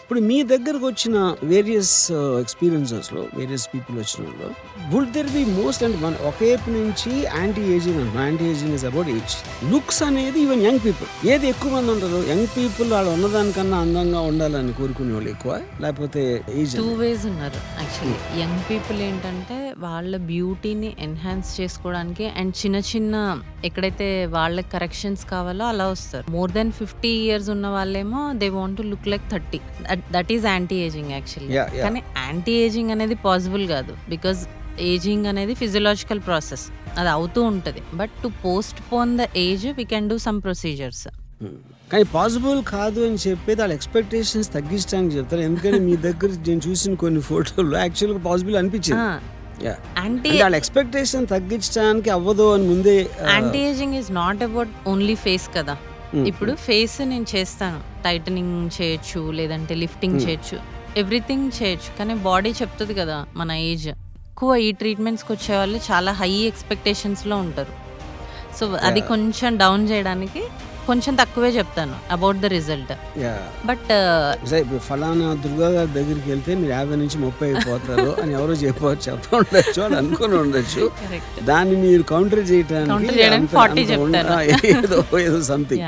ఇప్పుడు మీ దగ్గరకు వచ్చిన వేరియస్ ఎక్స్పీరియన్సెస్లో వేరియస్ పీపుల్ వచ్చిన వాళ్ళు వుడ్ దెర్ బి మోస్ట్ అంటే మన ఒకేపు నుంచి యాంటీ ఏజింగ్ అంటున్నాం. Anti ageing is about age. Looks అనేది ఈవెన్ యంగ్ పీపుల్ ఏది ఎక్కువ మంది ఉంటారు? యంగ్ పీపుల్ వాళ్ళు ఉన్నదానికన్నా అందంగా ఉండాలని కోరుకునే వాళ్ళు ఎక్కువ, లేకపోతే ఏజ్? టూ వేస్ ఉన్నారు యాక్చువల్లీ. యంగ్ పీపుల్ ఏంటంటే వాళ్ళ బ్యూటీని ఎన్హాన్స్ చేసుకోవడానికి అండ్ చిన్న చిన్న ఎక్కడైతే వాళ్ళకి కరెక్షన్స్ కావాలో అలా వస్తారు. మోర్ దెన్ 50 years ఉన్న వాళ్ళేమో they want to look like 30. That is anti ageing actually. కానీ యాంటీ ఏజింగ్ అనేది పాసిబుల్ కాదు, బికాజ్ ఏజింగ్ అనేది ఫిజియలాజికల్ ప్రాసెస్, అది అవుతూ ఉంటుంది. But to post phone the age we can do some procedures. కానీ పాసిబుల్ కాదు అని చెప్పేది వాళ్ళ ఎక్స్పెక్టేషన్స్ తగ్గించడానికి చెప్తారు. ఎందుకంటే మీ దగ్గర నేను చూసిన కొన్ని ఫోటోలు యాక్చువల్గా పాసిబుల్ అనిపించింది. వాళ్ళ ఎక్స్పెక్టేషన్ తగ్గించడానికి అవ్వదు అని ముందే. Anti ageing is not about only face కదా. ఇప్పుడు ఫేస్ నేను చేస్తాను, టైటనింగ్ చేయొచ్చు, లేదంటే లిఫ్టింగ్ చేయొచ్చు, ఎవ్రీథింగ్ చేయొచ్చు. కానీ బాడీ చెప్తుంది కదా మన ఏజ్. ఎక్కువ ఈ ట్రీట్మెంట్స్కి వచ్చే వాళ్ళు చాలా హై ఎక్స్పెక్టేషన్స్లో ఉంటారు. సో అది కొంచెం డౌన్ చేయడానికి కొంచెం తక్కువే చెప్తాను అబౌట్ ద రిజల్ట్. బట్ ఫలానా దుర్గా గారి దగ్గరికి వెళ్తే మీరు 50 నుంచి 30 అయిపోతారు అని ఎవరో చెప్పండొచ్చు అని అనుకుని ఉండొచ్చు. దాన్ని మీరు కౌంటర్ చేయడానికి ఏదో సంథింగ్